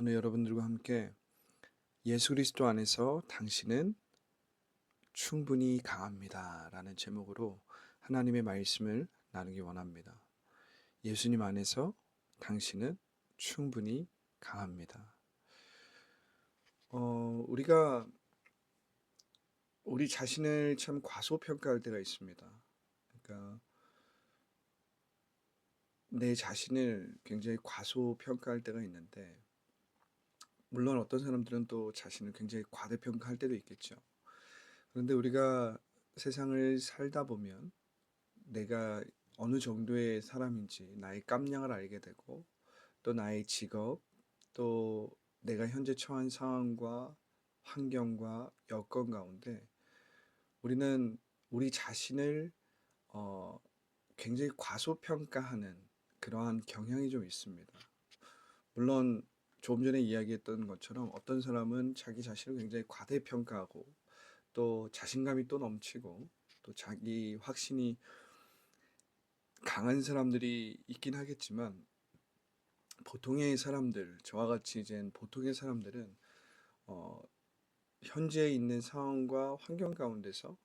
오늘 여러분들과 함께 예수 그리스도 안에서 당신은 충분히 강합니다 라는 제목으로 하나님의 말씀을 나누기 원합니다. 예수님 안에서 당신은 충분히 강합니다. 우리가 우리 자신을 참 과소평가할 때가 있습니다. 그러니까 내 자신을 굉장히 과소평가할 때가 있는데, 물론 어떤 사람들은 또 자신을 굉장히 과대평가할 때도 있겠죠. 그런데 우리가 세상을 살다 보면 내가 어느 정도의 사람인지 나의 깜냥을 알게 되고, 또 나의 직업, 또 내가 현재 처한 상황과 환경과 여건 가운데 우리는 우리 자신을 어, 굉장히 과소평가하는 그러한 경향이 좀 있습니다. 물론 조금 전에 이야기했던 것처럼 어떤 사람은 자기 자신을 굉장히 과대평가하고 또 자신감이 또 넘치고 또 자기 확신이 강한 사람들이 있긴 하겠지만, 보통의 사람들, 저와 같이 이제 보통의 사람들은 어, 현재 있는 상황과 환경 가운데서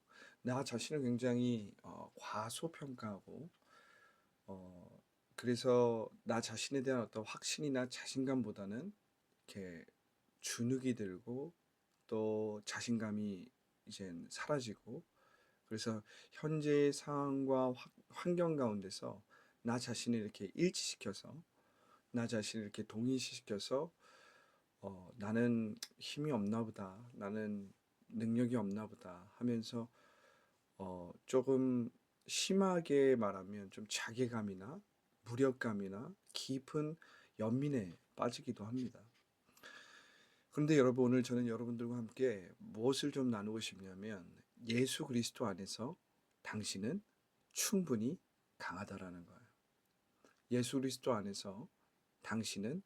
나 자신을 굉장히 과소평가하고, 어, 그래서 나 자신에 대한 어떤 확신이나 자신감보다는 이렇게 주눅이 들고 또 자신감이 이제 사라지고, 그래서 현재의 상황과 환경 가운데서 나 자신을 이렇게 일치시켜서, 나 자신을 이렇게 동일시켜서 나는 힘이 없나 보다, 나는 능력이 없나 보다 하면서 조금 심하게 말하면 좀 자괴감이나 무력감이나 깊은 연민에 빠지기도 합니다. 그런데 여러분, 오늘 저는 여러분들과 함께 무엇을 좀 나누고 싶냐면, 예수 그리스도 안에서 당신은 충분히 강하다라는 거예요. 예수 그리스도 안에서 당신은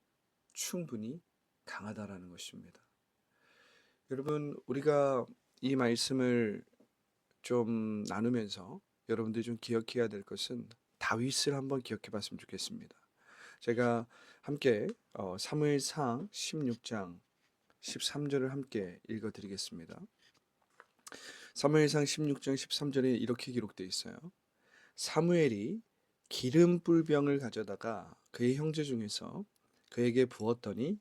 충분히 강하다라는 것입니다. 여러분, 우리가 이 말씀을 좀 나누면서 여러분들이 좀 기억해야 될 것은 다윗을 한번 기억해 봤으면 좋겠습니다. 제가 함께 사무엘상 16장 13절을 함께 읽어 드리겠습니다. 사무엘상 16장 13절에 이렇게 기록되어 있어요. 사무엘이 기름 뿔병을 가져다가 그의 형제 중에서 그에게 부었더니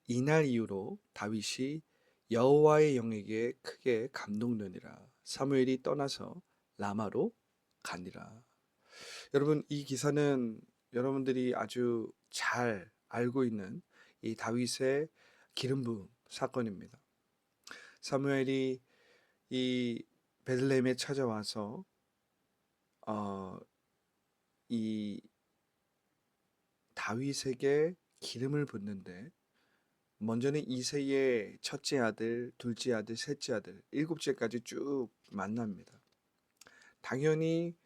이날 이후로 다윗이 여호와의 영에게 크게 감동되니라. 사무엘이 떠나서 라마로 가니라. 여러분, 이 기사는 여러분들이 아주 잘 알고 있는 이 다윗의 기름 부음 사건입니다. 사무엘이 이 베들레헴에 찾아와서 어, 이 다윗에게 기름을 붓는데, 먼저는 이새의 첫째 아들, 둘째 아들, 셋째 아들, 일곱째까지 쭉 만납니다. 당연히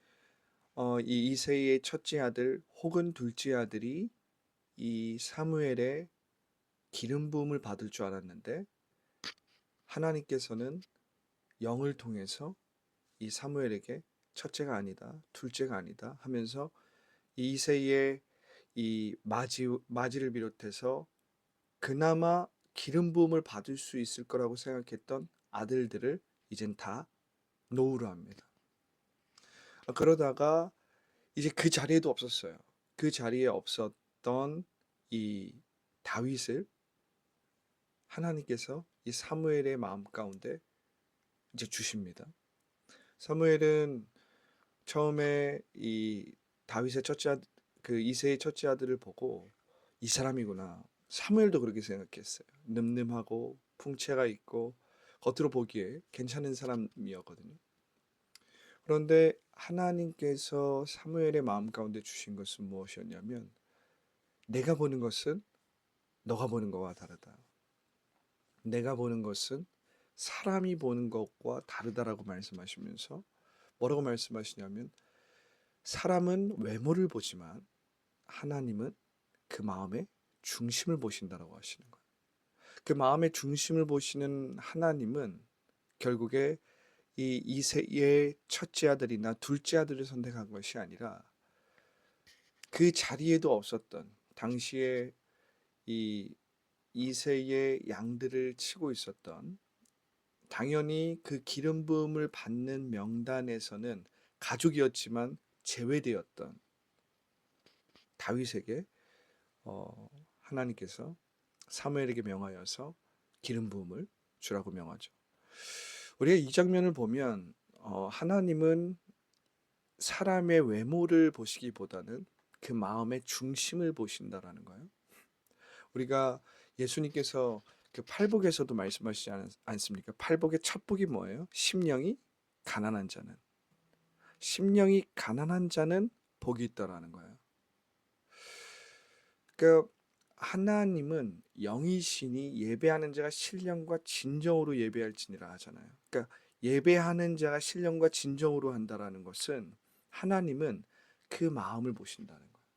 이 이새의 첫째 아들 혹은 둘째 아들이 이 사무엘의 기름 부음을 받을 줄 알았는데, 하나님께서는 영을 통해서 이 사무엘에게 첫째가 아니다, 둘째가 아니다 하면서 이새의 이 마지를 비롯해서 그나마 기름 부음을 받을 수 있을 거라고 생각했던 아들들을 이젠 다 노우로 합니다. 그러다가 이제 그 자리에도 없었어요. 그 자리에 없었던 이 다윗을 하나님께서 이 사무엘의 마음 가운데 이제 주십니다. 사무엘은 처음에 이 다윗의 첫째 아들, 그 이새의 첫째 아들을 보고 이 사람이구나. 사무엘도 그렇게 생각했어요. 늠름하고 풍채가 있고 겉으로 보기에 괜찮은 사람이었거든요. 그런데 하나님께서 사무엘의 마음 가운데 주신 것은 무엇이었냐면, 내가 보는 것은 너가 보는 것과 다르다. 내가 보는 것은 사람이 보는 것과 다르다라고 말씀하시면서 뭐라고 말씀하시냐면, 사람은 외모를 보지만 하나님은 그 마음의 중심을 보신다라고 하시는 거예요. 그 마음의 중심을 보시는 하나님은 결국에 이 이세의 첫째 아들이나 둘째 아들을 선택한 것이 아니라, 그 자리에도 없었던 당시에 이 이새의 양들을 치고 있었던, 당연히 그 기름 부음을 받는 명단에서는 가족이었지만 제외되었던 다윗에게 하나님께서 사무엘에게 명하여서 기름 부음을 주라고 명하죠. 우리가 이 장면을 보면 하나님은 사람의 외모를 보시기보다는 그 마음의 중심을 보신다라는 거예요. 우리가 예수님께서 그 팔복에서도 말씀하시지 않습니까? 팔복의 첫 복이 뭐예요? 심령이 가난한 자는. 심령이 가난한 자는 복이 있다라는 거예요. 그러니까 하나님은 영이시니 예배하는 자가 신령과 진정으로 예배할지니라 하잖아요. 그러니까 예배하는 자가 신령과 진정으로 한다라는 것은 하나님은 그 마음을 보신다는 거예요.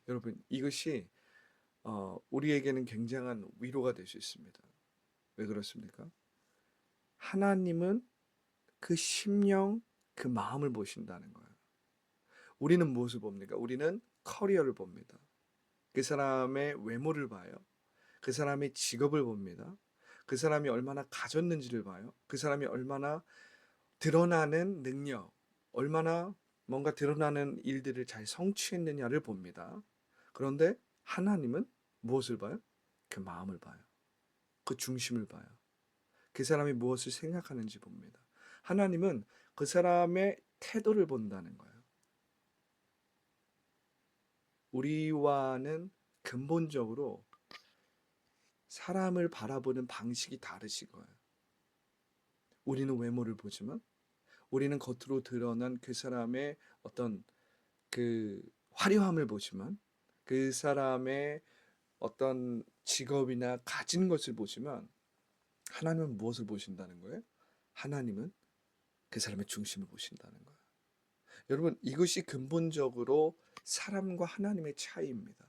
여러분, 이것이 우리에게는 굉장한 위로가 될 수 있습니다. 왜 그렇습니까? 하나님은 그 심령, 그 마음을 보신다는 거예요. 우리는 무엇을 봅니까? 우리는 커리어를 봅니다. 그 사람의 외모를 봐요. 그 사람의 직업을 봅니다. 그 사람이 얼마나 가졌는지를 봐요. 그 사람이 얼마나 드러나는 능력, 얼마나 뭔가 드러나는 일들을 잘 성취했느냐를 봅니다. 그런데 하나님은 무엇을 봐요? 그 마음을 봐요. 그 중심을 봐요. 그 사람이 무엇을 생각하는지 봅니다. 하나님은 그 사람의 태도를 본다는 거예요. 우리와는 근본적으로 사람을 바라보는 방식이 다르신 거예요. 우리는 외모를 보지만, 우리는 겉으로 드러난 그 사람의 어떤 그 화려함을 보지만, 그 사람의 어떤 직업이나 가진 것을 보지만, 하나님은 무엇을 보신다는 거예요? 하나님은 그 사람의 중심을 보신다는 거예요. 여러분, 이것이 근본적으로 사람과 하나님의 차이입니다.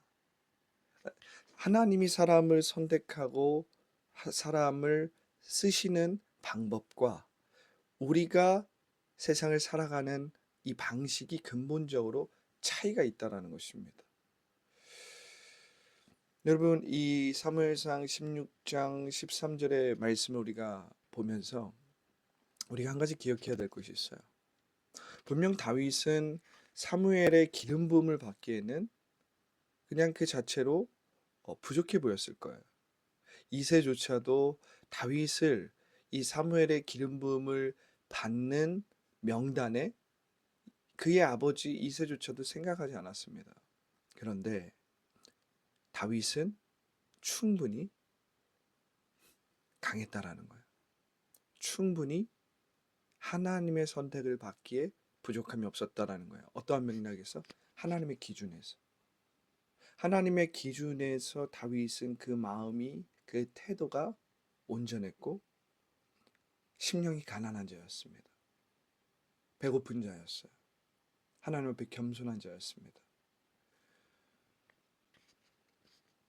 하나님이 사람을 선택하고 사람을 쓰시는 방법과 우리가 세상을 살아가는 이 방식이 근본적으로 차이가 있다라는 것입니다. 여러분, 이 사무엘상 16장 13절의 말씀을 우리가 보면서 우리가 한 가지 기억해야 될 것이 있어요. 분명 다윗은 사무엘의 기름 부음을 받기에는 그냥 그 자체로 부족해 보였을 거예요. 이새조차도 다윗을 이 사무엘의 기름 부음을 받는 명단에 그의 아버지 이새조차도 생각하지 않았습니다. 그런데 다윗은 충분히 강했다라는 거예요. 충분히 하나님의 선택을 받기에 부족함이 없었다라는 거예요. 어떠한 맥락에서? 하나님의 기준에서. 하나님의 기준에서 다윗은 그 마음이, 그 태도가 온전했고 심령이 가난한 자였습니다. 배고픈 자였어요. 하나님 앞에 겸손한 자였습니다.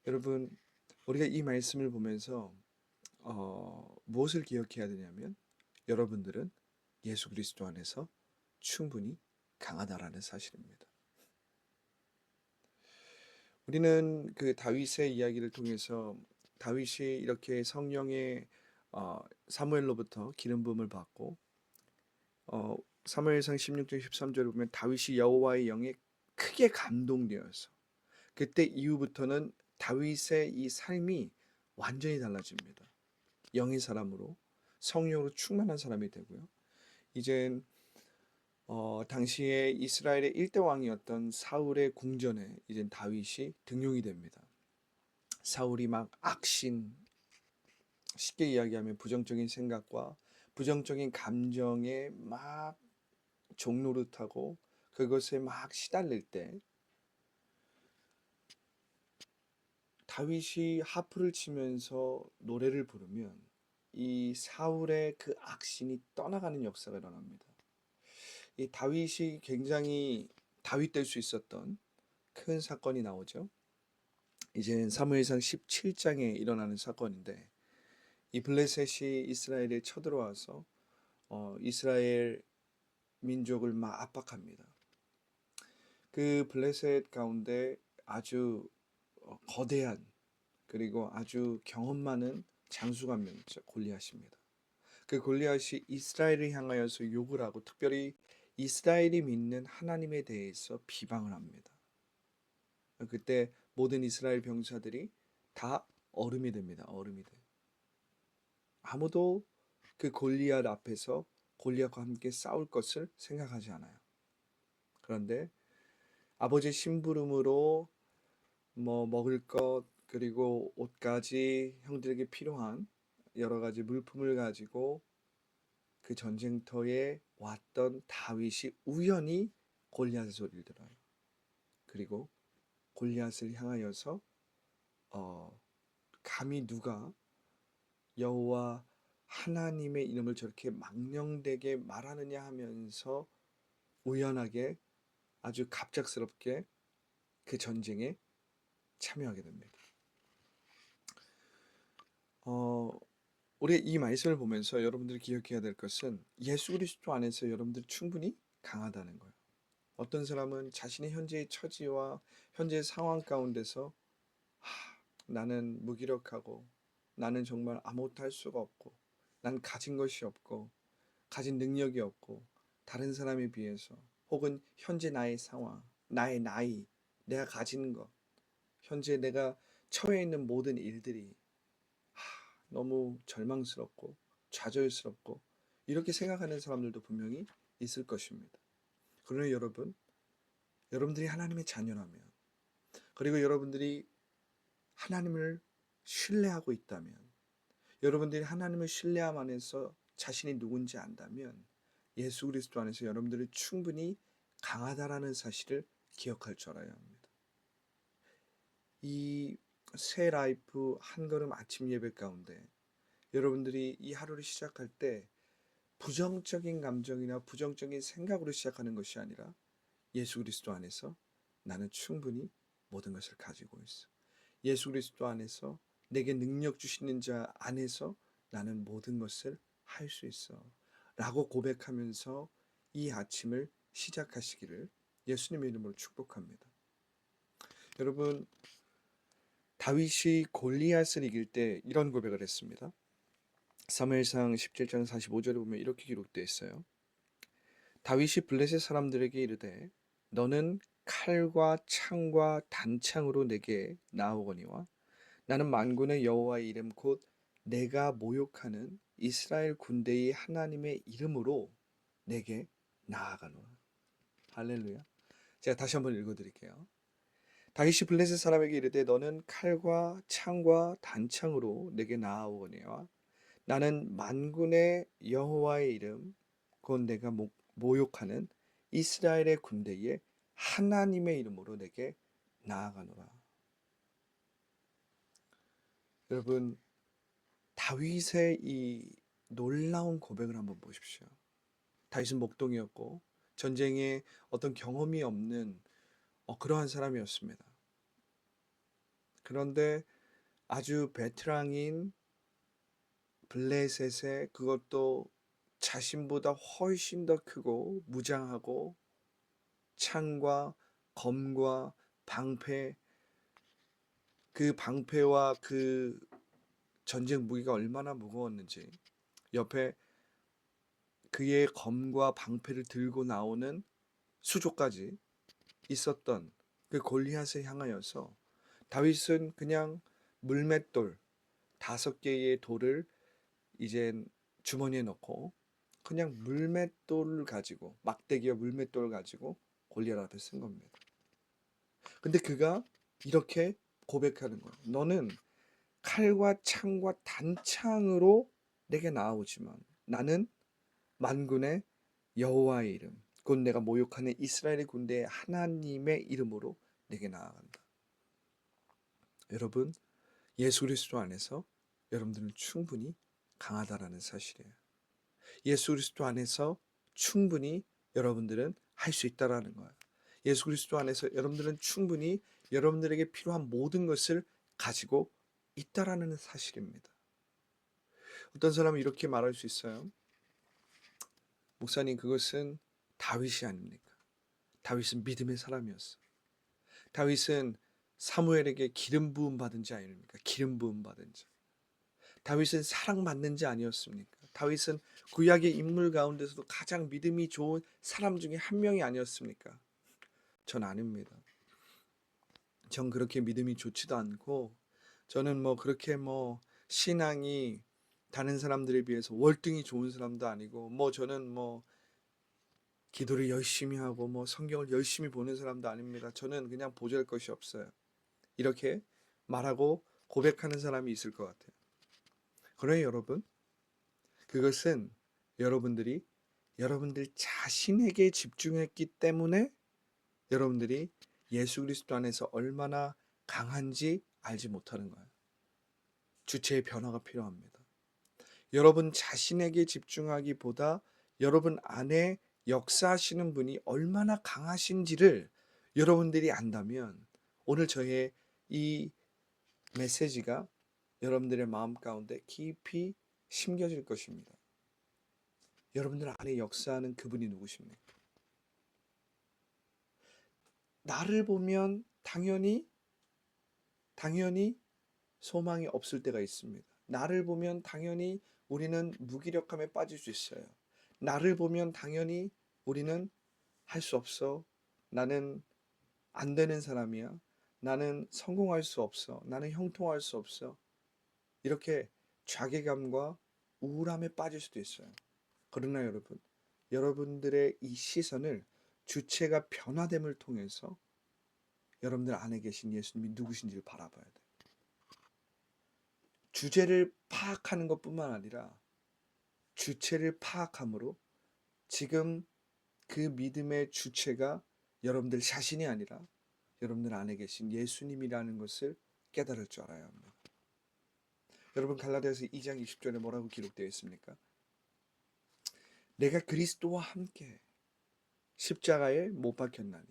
여러분, 우리가 이 말씀을 보면서 무엇을 기억해야 되냐면, 여러분들은 예수 그리스도 안에서 충분히 강하다라는 사실입니다. 우리는 그 다윗의 이야기를 통해서 다윗이 이렇게 성령의 사무엘로부터 기름 부음을 받고 사무엘상 16장 13절을 보면 다윗이 여호와의 영에 크게 감동되어서 그때 이후부터는 다윗의 이 삶이 완전히 달라집니다. 영의 사람으로, 성령으로 충만한 사람이 되고요. 이젠 당시에 이스라엘의 1대 왕이었던 사울의 궁전에 이젠 다윗이 등용이 됩니다. 사울이 막 악신, 쉽게 이야기하면 부정적인 생각과 부정적인 감정에 막 종노릇하고 그것에 막 시달릴 때 다윗이 하프를 치면서 노래를 부르면 이 사울의 그 악신이 떠나가는 역사가 일어납니다. 이 다윗이 굉장히 다윗 될 수 있었던 큰 사건이 나오죠. 이제 사무엘상 17장에 일어나는 사건인데, 이 블레셋이 이스라엘에 쳐들어와서 이스라엘 민족을 막 압박합니다. 그 블레셋 가운데 아주 거대한 그리고 아주 경험 많은 장수가 한 명 있죠. 골리앗입니다. 그 골리앗이 이스라엘을 향하여서 욕을 하고 특별히 이스라엘이 믿는 하나님에 대해서 비방을 합니다. 그때 모든 이스라엘 병사들이 다 얼음이 됩니다. 얼음이 돼. 아무도 그 골리앗 앞에서 골리앗과 함께 싸울 것을 생각하지 않아요. 그런데 아버지의 심부름으로 뭐 먹을 것 그리고 옷까지 형들에게 필요한 여러 가지 물품을 가지고 그 전쟁터에 왔던 다윗이 우연히 골리앗의 소리를 들어요. 그리고 골리앗을 향하여서 감히 누가 여호와 하나님의 이름을 저렇게 망령되게 말하느냐 하면서 우연하게 아주 갑작스럽게 그 전쟁에 참여하게 됩니다. 우리 이 말씀을 보면서 여러분들이 기억해야 될 것은 예수 그리스도 안에서 여러분들이 충분히 강하다는 거예요. 어떤 사람은 자신의 현재의 처지와 현재의 상황 가운데서 나는 무기력하고 나는 정말 아무것도 할 수가 없고 난 가진 것이 없고 가진 능력이 없고 다른 사람에 비해서 혹은 현재 나의 상황, 나의 나이, 내가 가지는 것, 현재 내가 처해 있는 모든 일들이 너무 절망스럽고 좌절스럽고 이렇게 생각하는 사람들도 분명히 있을 것입니다. 그러나 여러분들이 하나님의 자녀라면 그리고 여러분들이 하나님을 신뢰하고 있다면 여러분들이 하나님을 신뢰함 안에서 자신이 누군지 안다면 예수 그리스도 안에서 여러분들이 충분히 강하다라는 사실을 기억할 줄 알아야 합니다. 이 새 라이프 한 걸음 아침 예배 가운데 여러분들이 이 하루를 시작할 때 부정적인 감정이나 부정적인 생각으로 시작하는 것이 아니라 예수 그리스도 안에서 나는 충분히 모든 것을 가지고 있어. 예수 그리스도 안에서 내게 능력 주시는 자 안에서 나는 모든 것을 할 수 있어. 라고 고백하면서 이 아침을 시작하시기를 예수님의 이름으로 축복합니다. 여러분, 다윗이 골리앗을 이길 때 이런 고백을 했습니다. 사무엘상 17장 45절에 보면 이렇게 기록되어 있어요. 다윗이 블레셋 사람들에게 이르되 너는 칼과 창과 단창으로 내게 나오거니와 나는 만군의 여호와의 이름 곧 내가 모욕하는 이스라엘 군대의 하나님의 이름으로 내게 나아가노라. 할렐루야. 제가 다시 한번 읽어드릴게요. 다윗이 블레셋 사람에게 이르되 너는 칼과 창과 단창으로 내게 나아오거니와 나는 만군의 여호와의 이름 곧 내가 모욕하는 이스라엘의 군대의 하나님의 이름으로 내게 나아가노라. 여러분, 다윗의 이 놀라운 고백을 한번 보십시오. 다윗은 목동이었고 전쟁에 어떤 경험이 없는 그러한 사람이었습니다. 그런데 아주 베테랑인 블레셋의 그것도 자신보다 훨씬 더 크고 무장하고 창과 검과 방패, 그 방패와 그 전쟁 무기가 얼마나 무거웠는지 옆에 그의 검과 방패를 들고 나오는 수족까지 있었던 그 골리앗을 향하여서 다윗은 그냥 물맷돌 5개의 돌을 이젠 주머니에 넣고 그냥 물맷돌을 가지고 막대기와 물맷돌을 가지고 골리앗 앞에 쓴 겁니다. 근데 그가 이렇게 고백하는 거예요. 너는 칼과 창과 단창으로 내게 나아오지만 나는 만군의 여호와의 이름 곧 내가 모욕하는 이스라엘의 군대의 하나님의 이름으로 내게 나아간다. 여러분, 예수 그리스도 안에서 여러분들은 충분히 강하다라는 사실이에요. 예수 그리스도 안에서 충분히 여러분들은 할 수 있다라는 거예요. 예수 그리스도 안에서 여러분들은 충분히 여러분들에게 필요한 모든 것을 가지고 있다라는 사실입니다. 어떤 사람은 이렇게 말할 수 있어요. 목사님, 그것은 다윗이 아닙니까? 다윗은 믿음의 사람이었어. 다윗은 사무엘에게 기름 부음 받은 자 아닙니까? 기름 부음 받은 자. 다윗은 사랑받는 자 아니었습니까? 다윗은 구약의 인물 가운데서도 가장 믿음이 좋은 사람 중에 한 명이 아니었습니까? 전 아닙니다. 전 그렇게 믿음이 좋지도 않고, 저는 뭐 그렇게 뭐 신앙이 다른 사람들에 비해서 월등히 좋은 사람도 아니고, 뭐 저는 뭐 기도를 열심히 하고 뭐 성경을 열심히 보는 사람도 아닙니다. 저는 그냥 보잘것이 없어요. 이렇게 말하고 고백하는 사람이 있을 것 같아요. 그러나 여러분, 그것은 여러분들이 여러분들 자신에게 집중했기 때문에 여러분들이 예수 그리스도 안에서 얼마나 강한지 알지 못하는 거예요. 주체의 변화가 필요합니다. 여러분 자신에게 집중하기보다 여러분 안에 역사하시는 분이 얼마나 강하신지를 여러분들이 안다면 오늘 저의 이 메시지가 여러분들의 마음 가운데 깊이 심겨질 것입니다. 여러분들 안에 역사하는 그분이 누구십니까? 나를 보면 당연히 소망이 없을 때가 있습니다. 나를 보면 당연히 우리는 무기력함에 빠질 수 있어요. 나를 보면 당연히 우리는 할 수 없어. 나는 안 되는 사람이야. 나는 성공할 수 없어. 나는 형통할 수 없어. 이렇게 자괴감과 우울함에 빠질 수도 있어요. 그러나 여러분, 여러분들의 이 시선을 주체가 변화됨을 통해서 여러분들 안에 계신 예수님이 누구신지를 바라봐야 돼요. 주제를 파악하는 것뿐만 아니라 주체를 파악함으로 지금 그 믿음의 주체가 여러분들 자신이 아니라 여러분들 안에 계신 예수님이라는 것을 깨달을 줄 알아야 합니다. 여러분 갈라디아서 2장 20절에 뭐라고 기록되어 있습니까? 내가 그리스도와 함께 십자가에 못 박혔나니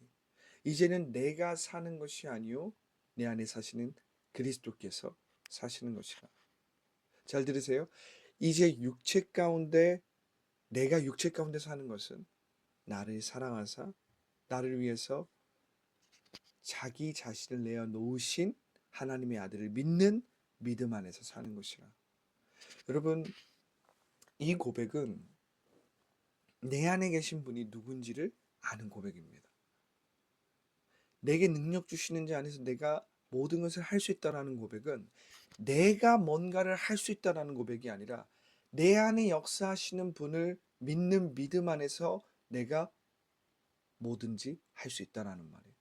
이제는 내가 사는 것이 아니요 내 안에 사시는 그리스도께서 사시는 것이라. 잘 들으세요. 이제 내가 육체 가운데 사는 것은 나를 사랑하사 나를 위해서 자기 자신을 내어 놓으신 하나님의 아들을 믿는 믿음 안에서 사는 것이라. 여러분, 이 고백은 내 안에 계신 분이 누군지를 아는 고백입니다. 내게 능력 주시는 자 안에서 내가 모든 것을 할 수 있다라는 고백은 내가 뭔가를 할 수 있다라는 고백이 아니라 내 안에 역사하시는 분을 믿는 믿음 안에서 내가 뭐든지 할 수 있다라는 말이에요.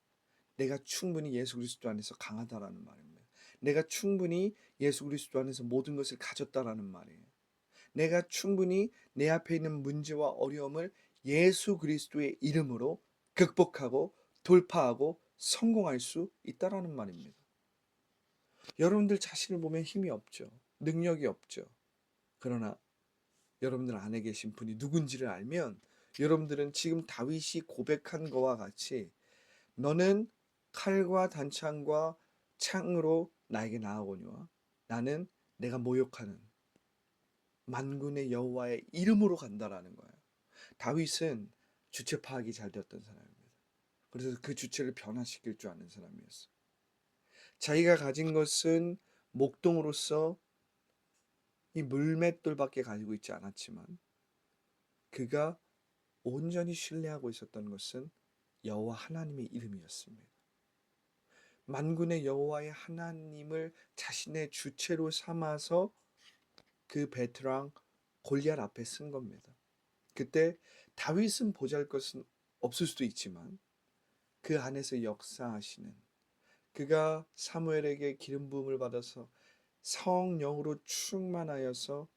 내가 충분히 예수 그리스도 안에서 강하다라는 말입니다. 내가 충분히 예수 그리스도 안에서 모든 것을 가졌다라는 말이에요. 내가 충분히 내 앞에 있는 문제와 어려움을 예수 그리스도의 이름으로 극복하고 돌파하고 성공할 수 있다라는 말입니다. 여러분들 자신을 보면 힘이 없죠. 능력이 없죠. 그러나 여러분들 안에 계신 분이 누군지를 알면 여러분들은 지금 다윗이 고백한 것과 같이 너는 칼과 단창과 창으로 나에게 나아오니와 나는 내가 모욕하는 만군의 여호와의 이름으로 간다라는 거예요. 다윗은 주체 파악이 잘 되었던 사람입니다. 그래서 그 주체를 변화시킬 줄 아는 사람이었어요. 자기가 가진 것은 목동으로서 이 물맷돌밖에 가지고 있지 않았지만 그가 온전히 신뢰하고 있었던 것은 여호와 하나님의 이름이었습니다. 만군의 여호와의 하나님을 자신의 주체로 삼아서 그 베테랑 골리앗 앞에 쓴 겁니다. 그때 다윗은 보잘것은 없을 수도 있지만 그 안에서 역사하시는 그가 사무엘에게 기름 부음을 받아서 성령으로 충만하여서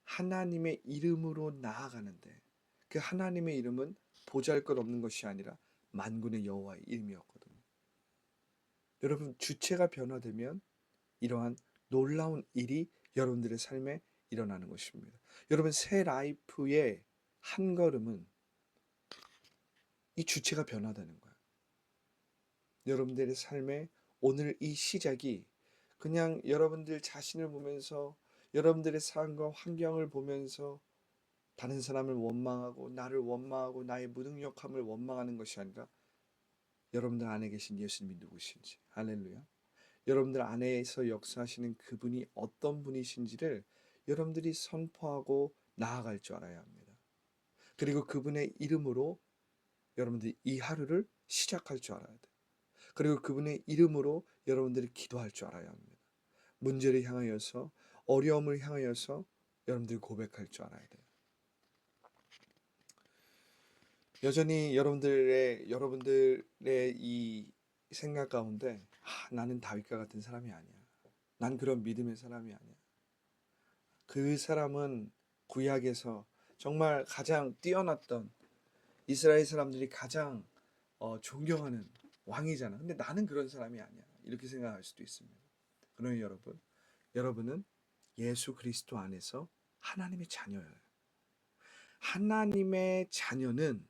하나님의 이름으로 나아가는데 그 하나님의 이름은 보잘것없는 것이 아니라 만군의 여호와의 이름이었거든요. 여러분 주체가 변화되면 이러한 놀라운 일이 여러분들의 삶에 일어나는 것입니다. 여러분 새 라이프의 한 걸음은 이 주체가 변화되는 거예요. 여러분들의 삶에 오늘 이 시작이 그냥 여러분들 자신을 보면서 여러분들의 삶과 환경을 보면서 다른 사람을 원망하고 나를 원망하고 나의 무능력함을 원망하는 것이 아니라 여러분들 안에 계신 예수님이 누구신지. 할렐루야. 여러분들 안에서 역사하시는 그분이 어떤 분이신지를 여러분들이 선포하고 나아갈 줄 알아야 합니다. 그리고 그분의 이름으로 여러분들이 이 하루를 시작할 줄 알아야 돼요. 그리고 그분의 이름으로 여러분들이 기도할 줄 알아야 합니다. 문제를 향하여서, 어려움을 향하여서 여러분들이 고백할 줄 알아야 돼요. 여전히 여러분들의 이 생각 가운데 나는 다윗과 같은 사람이 아니야. 난 그런 믿음의 사람이 아니야. 그 사람은 구약에서 정말 가장 뛰어났던, 이스라엘 사람들이 가장 존경하는 왕이잖아. 근데 나는 그런 사람이 아니야. 이렇게 생각할 수도 있습니다. 그러면 여러분은 예수 그리스도 안에서 하나님의 자녀예요. 하나님의 자녀는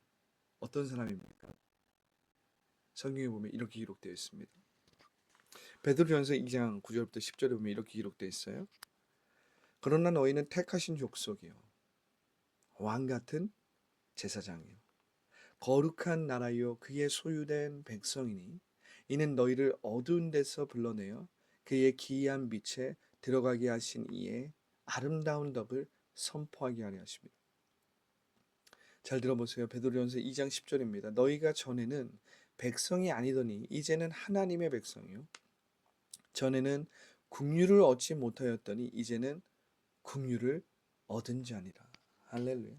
어떤 사람입니까? 성경에 보면 이렇게 기록되어 있습니다. 베드로전서 2장 9절부터 10절에 보면 이렇게 기록되어 있어요. 그러나 너희는 택하신 족속이요, 왕 같은 제사장이요, 거룩한 나라요, 그의 소유된 백성이니 이는 너희를 어두운 데서 불러내어 그의 기이한 빛에 들어가게 하신 이의 아름다운 덕을 선포하게 하려 하십니다. 잘 들어보세요. 베드로전서 2장 10절입니다. 너희가 전에는 백성이 아니더니 이제는 하나님의 백성이요, 전에는 국류를 얻지 못하였더니 이제는 국류를 얻은 자니라. 할렐루야.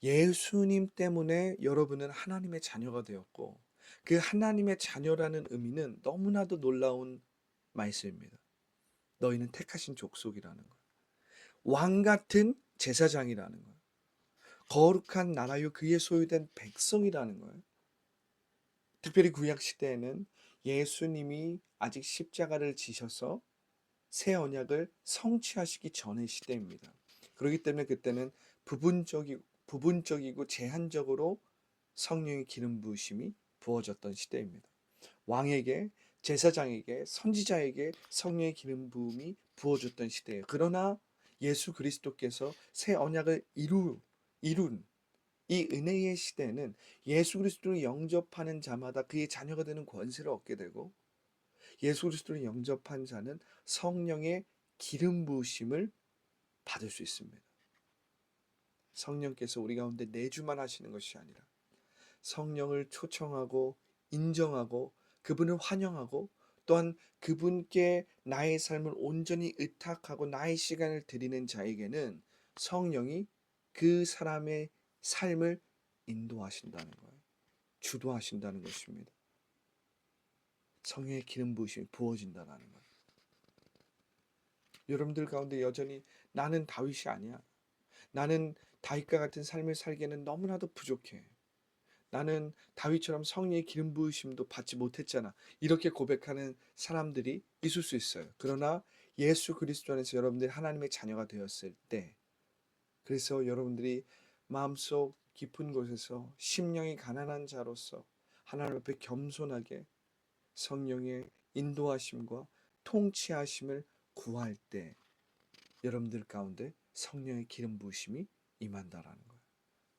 예수님 때문에 여러분은 하나님의 자녀가 되었고, 그 하나님의 자녀라는 의미는 너무나도 놀라운 말씀입니다. 너희는 택하신 족속이라는 거예요. 왕 같은 제사장이라는 거예요. 거룩한 나라요, 그의 소유된 백성이라는 거예요. 특별히 구약 시대에는 예수님이 아직 십자가를 지셔서 새 언약을 성취하시기 전의 시대입니다. 그렇기 때문에 그때는 부분적이고 제한적으로 성령의 기름 부으심이 부어졌던 시대입니다. 왕에게, 제사장에게, 선지자에게 성령의 기름 부음이 부어졌던 시대예요. 그러나 예수 그리스도께서 새 언약을 이룬 이 은혜의 시대에는 예수 그리스도를 영접하는 자마다 그의 자녀가 되는 권세를 얻게 되고, 예수 그리스도를 영접한 자는 성령의 기름 부으심을 받을 수 있습니다. 성령께서 우리 가운데 내주만 하시는 것이 아니라 성령을 초청하고 인정하고 그분을 환영하고, 또한 그분께 나의 삶을 온전히 의탁하고 나의 시간을 드리는 자에게는 성령이 그 사람의 삶을 인도하신다는 거예요. 주도하신다는 것입니다. 성령의 기름 부으심이 부어진다는 거예요. 여러분들 가운데 여전히 나는 다윗이 아니야, 나는 다윗과 같은 삶을 살기에는 너무나도 부족해, 나는 다윗처럼 성령의 기름 부으심도 받지 못했잖아, 이렇게 고백하는 사람들이 있을 수 있어요. 그러나 예수 그리스도 안에서 여러분들이 하나님의 자녀가 되었을 때, 그래서 여러분들이 마음속 깊은 곳에서 심령이 가난한 자로서 하나님 앞에 겸손하게 성령의 인도하심과 통치하심을 구할 때 여러분들 가운데 성령의 기름 부으심이 임한다라는 거예요.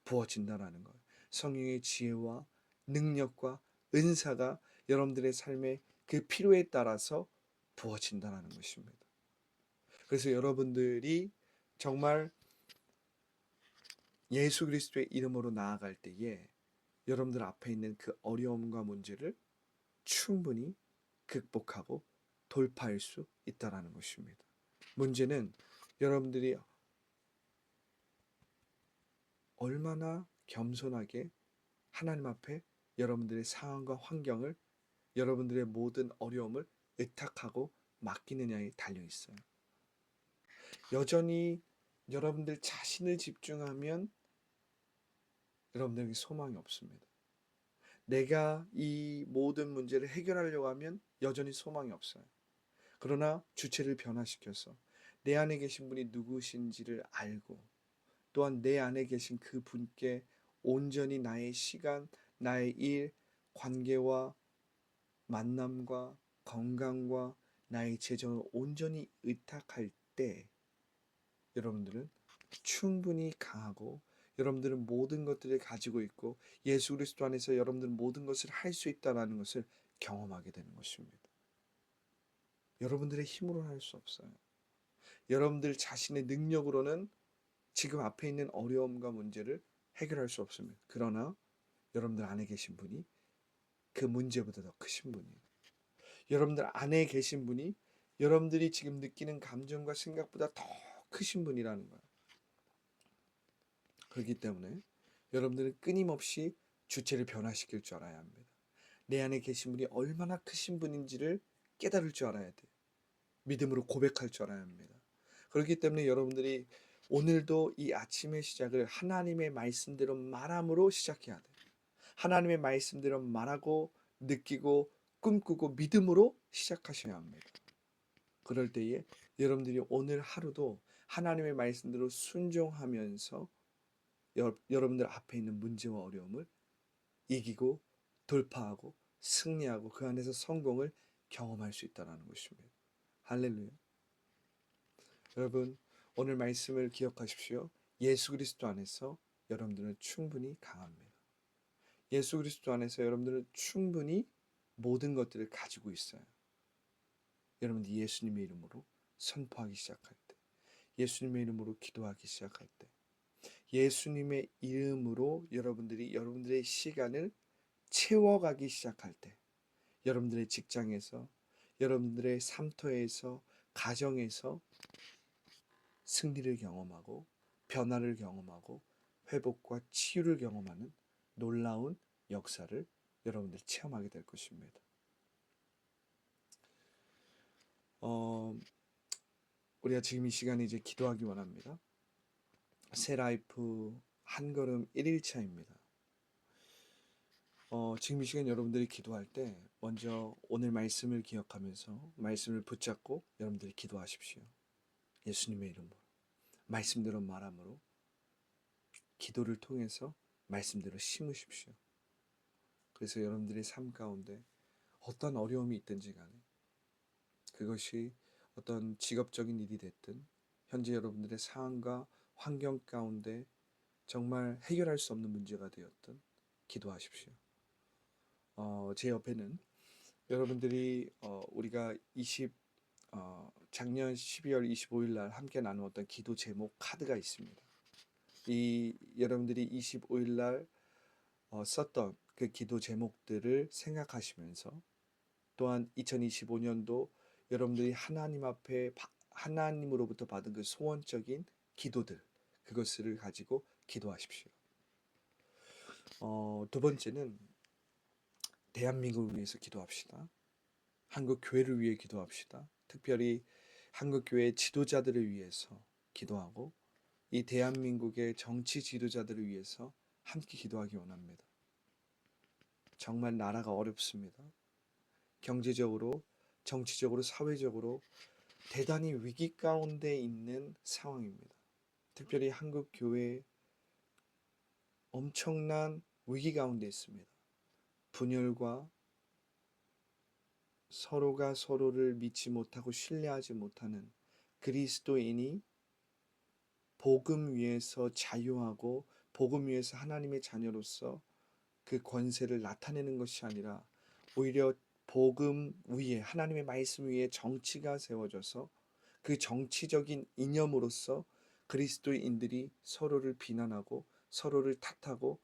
부어진다라는 거예요. 성령의 지혜와 능력과 은사가 여러분들의 삶의 그 필요에 따라서 부어진다라는 것입니다. 그래서 여러분들이 정말 예수 그리스도의 이름으로 나아갈 때에 여러분들 앞에 있는 그 어려움과 문제를 충분히 극복하고 돌파할 수 있다라는 것입니다. 문제는 여러분들이 얼마나 겸손하게 하나님 앞에 여러분들의 상황과 환경을, 여러분들의 모든 어려움을 의탁하고 맡기느냐에 달려 있어요. 여전히 여러분들 자신을 집중하면 여러분들에게 소망이 없습니다. 내가 이 모든 문제를 해결하려고 하면 여전히 소망이 없어요. 그러나 주체를 변화시켜서 내 안에 계신 분이 누구신지를 알고, 또한 내 안에 계신 그 분께 온전히 나의 시간, 나의 일, 관계와 만남과 건강과 나의 재정을 온전히 의탁할 때 여러분들은 충분히 강하고 여러분들은 모든 것들을 가지고 있고 예수 그리스도 안에서 여러분들은 모든 것을 할 수 있다라는 것을 경험하게 되는 것입니다. 여러분들의 힘으로는 할 수 없어요. 여러분들 자신의 능력으로는 지금 앞에 있는 어려움과 문제를 해결할 수 없습니다. 그러나 여러분들 안에 계신 분이 그 문제보다 더 크신 분이에요. 여러분들 안에 계신 분이 여러분들이 지금 느끼는 감정과 생각보다 더 크신 분이라는 거예요. 그렇기 때문에 여러분들은 끊임없이 주체를 변화시킬 줄 알아야 합니다. 내 안에 계신 분이 얼마나 크신 분인지를 깨달을 줄 알아야 돼요. 믿음으로 고백할 줄 알아야 합니다. 그렇기 때문에 여러분들이 오늘도 이 아침의 시작을 하나님의 말씀대로 말함으로 시작해야 돼요. 하나님의 말씀대로 말하고 느끼고 꿈꾸고 믿음으로 시작하셔야 합니다. 그럴 때에 여러분들이 오늘 하루도 하나님의 말씀대로 순종하면서 여러분들 앞에 있는 문제와 어려움을 이기고 돌파하고 승리하고 그 안에서 성공을 경험할 수 있다는 것입니다. 할렐루야. 여러분 오늘 말씀을 기억하십시오. 예수 그리스도 안에서 여러분들은 충분히 강합니다. 예수 그리스도 안에서 여러분들은 충분히 모든 것들을 가지고 있어요. 여러분들 예수님의 이름으로 선포하기 시작할 때, 예수님의 이름으로 기도하기 시작할 때, 예수님의 이름으로 여러분들의 시간을 채워가기 시작할 때, 여러분들의 직장에서, 여러분들의 삶터에서, 가정에서 승리를 경험하고 변화를 경험하고 회복과 치유를 경험하는 놀라운 역사를 여러분들이 체험하게 될 것입니다. 우리가 지금 이 시간에 이제 기도하기 원합니다. 새 라이프 한 걸음 1일차입니다. 지금 이 시간 여러분들이 기도할 때 먼저 오늘 말씀을 기억하면서 말씀을 붙잡고 여러분들이 기도하십시오. 예수님의 이름으로 말씀대로 말함으로 기도를 통해서 말씀대로 심으십시오. 그래서 여러분들의 삶 가운데 어떤 어려움이 있든지 간에 그것이 어떤 직업적인 일이 됐든 현재 여러분들의 상황과 환경 가운데 정말 해결할 수 없는 문제가 되었든 기도하십시오. 제 옆에는 여러분들이 우리가 작년 12월 25일 날 함께 나누었던 기도 제목 카드가 있습니다. 이 여러분들이 25일 날 썼던 그 기도 제목들을 생각하시면서 또한 2025년도 여러분들이 하나님 앞에 하나님으로부터 받은 그 소원적인 기도들 그것을 가지고 기도하십시오. 두 번째는 대한민국을 위해서 기도합시다. 한국 교회를 위해 기도합시다. 특별히 한국 교회 지도자들을 위해서 기도하고 이 대한민국의 정치 지도자들을 위해서 함께 기도하기 원합니다. 정말 나라가 어렵습니다. 경제적으로, 정치적으로, 사회적으로 대단히 위기 가운데 있는 상황입니다. 특별히 한국 교회 엄청난 위기 가운데 있습니다. 분열과 서로가 서로를 믿지 못하고 신뢰하지 못하는 그리스도인이 복음 위에서 자유하고 복음 위에서 하나님의 자녀로서 그 권세를 나타내는 것이 아니라 오히려 복음 위에 하나님의 말씀 위에 정치가 세워져서 그 정치적인 이념으로서 그리스도인들이 서로를 비난하고 서로를 탓하고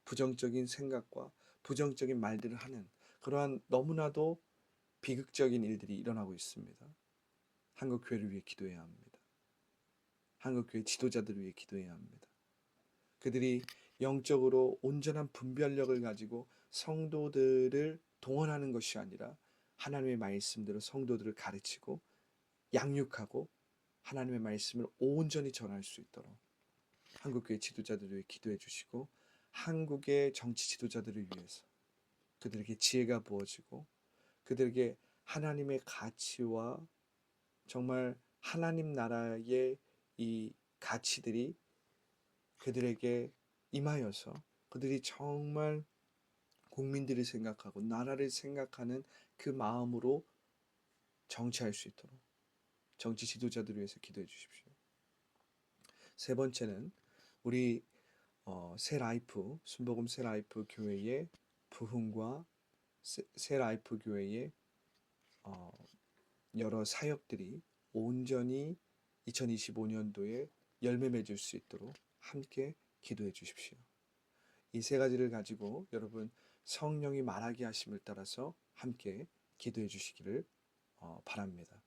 부정적인 생각과 부정적인 말들을 하는 그러한 너무나도 비극적인 일들이 일어나고 있습니다. 한국 교회를 위해 기도해야 합니다. 한국 교회 지도자들을 위해 기도해야 합니다. 그들이 영적으로 온전한 분별력을 가지고 성도들을 동원하는 것이 아니라 하나님의 말씀대로 성도들을 가르치고 양육하고 하나님의 말씀을 온전히 전할 수 있도록 한국교회 지도자들을 위해 기도해 주시고 한국의 정치 지도자들을 위해서 그들에게 지혜가 부어지고 그들에게 하나님의 가치와 정말 하나님 나라의 이 가치들이 그들에게 임하여서 그들이 정말 국민들을 생각하고 나라를 생각하는 그 마음으로 정치할 수 있도록 정치 지도자들을 위해서 기도해 주십시오. 세 번째는 우리 새 라이프, 순복음 새 라이프 교회의 부흥과 새 라이프 교회의 어, 여러 사역들이 온전히 2025년도에 열매 맺을 수 있도록 함께 기도해 주십시오. 이 세 가지를 가지고 여러분 성령이 말하게 하심을 따라서 함께 기도해 주시기를 바랍니다.